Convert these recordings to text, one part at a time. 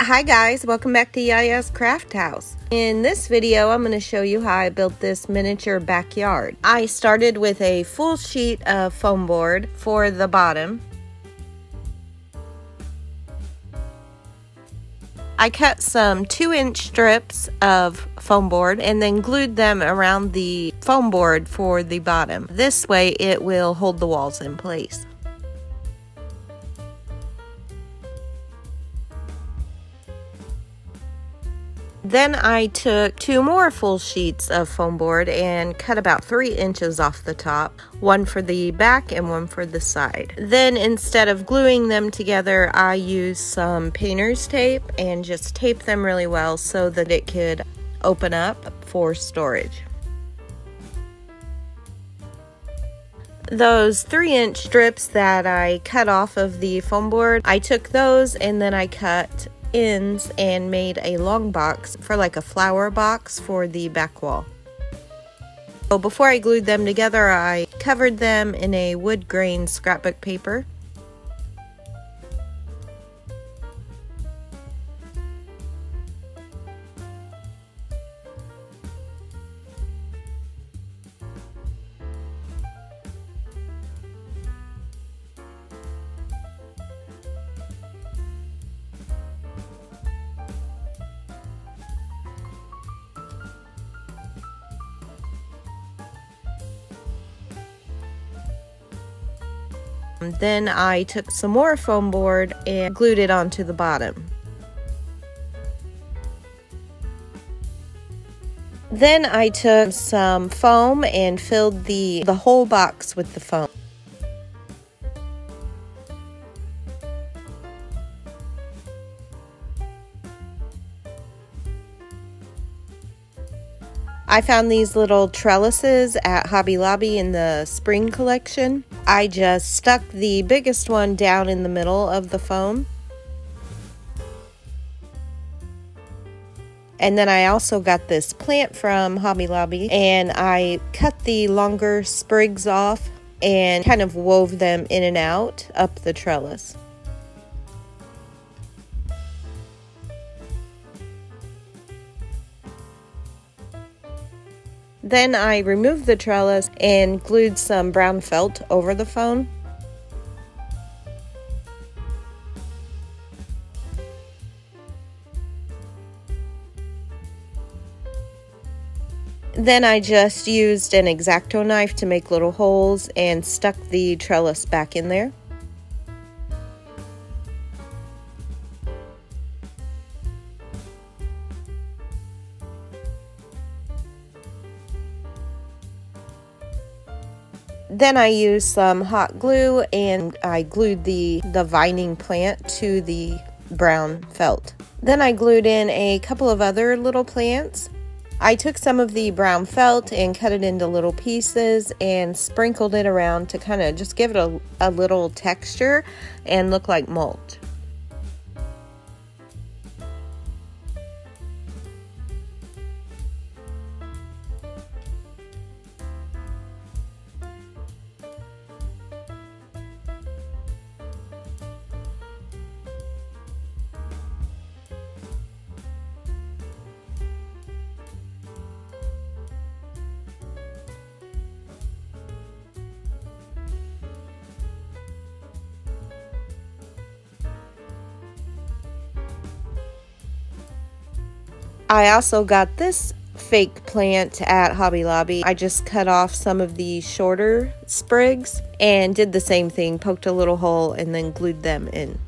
Hi guys, welcome back to Yaya's Craft House. In this video, I'm going to show you how I built this miniature backyard. I started with a full sheet of foam board for the bottom. I cut some 2-inch strips of foam board and then glued them around the foam board for the bottom. This way it will hold the walls in place. Then I took 2 more full sheets of foam board and cut about 3 inches off the top, one for the back and one for the side. Then instead of gluing them together, I used some painter's tape and just taped them really well so that it could open up for storage. Those 3-inch strips that I cut off of the foam board, I took those and then I cut ends and made a long box for like a flower box for the back wall. So before I glued them together, I covered them in a wood grain scrapbook paper. Then I took some more foam board and glued it onto the bottom. Then I took some foam and filled the whole box with the foam. I found these little trellises at Hobby Lobby in the spring collection. I just stuck the biggest one down in the middle of the foam. And then I also got this plant from Hobby Lobby and I cut the longer sprigs off and kind of wove them in and out up the trellis. Then I removed the trellis and glued some brown felt over the foam. Then I just used an X-Acto knife to make little holes and stuck the trellis back in there. Then I used some hot glue and I glued the vining plant to the brown felt. Then I glued in a couple of other little plants. I took some of the brown felt and cut it into little pieces and sprinkled it around to kind of just give it a little texture and look like mulch. I also got this fake plant at Hobby Lobby. I just cut off some of the shorter sprigs and did the same thing, poked a little hole and then glued them in.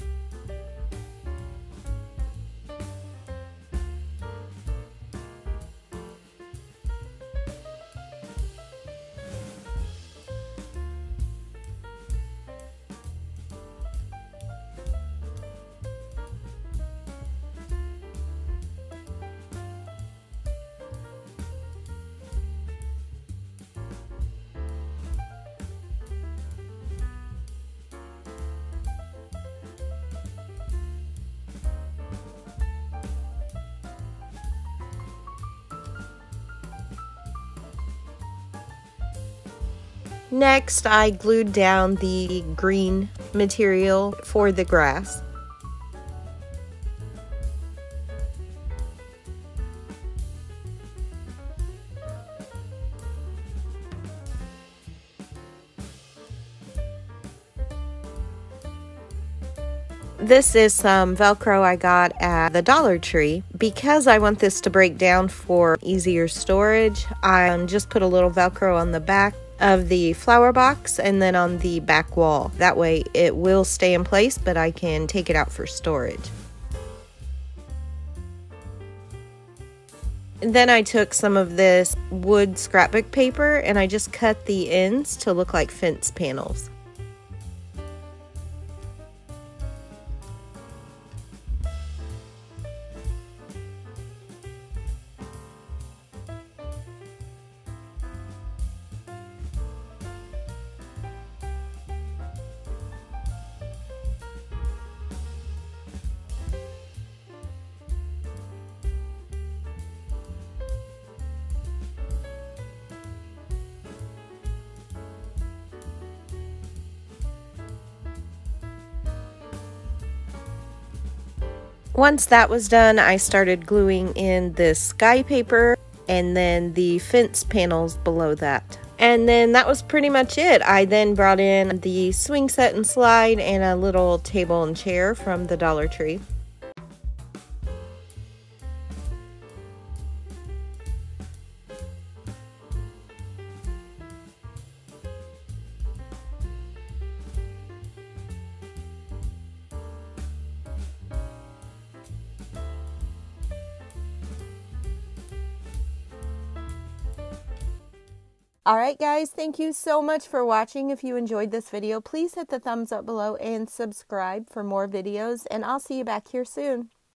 Next, I glued down the green material for the grass. This is some Velcro I got at the Dollar Tree. Because I want this to break down for easier storage, I just put a little Velcro on the back of the flower box and then on the back wall. That way it will stay in place, but I can take it out for storage. And then I took some of this wood scrapbook paper and I just cut the ends to look like fence panels. Once that was done, I started gluing in this sky paper and then the fence panels below that. And then that was pretty much it. I then brought in the swing set and slide and a little table and chair from the Dollar Tree. Alright guys, thank you so much for watching. If you enjoyed this video, please hit the thumbs up below and subscribe for more videos, and I'll see you back here soon.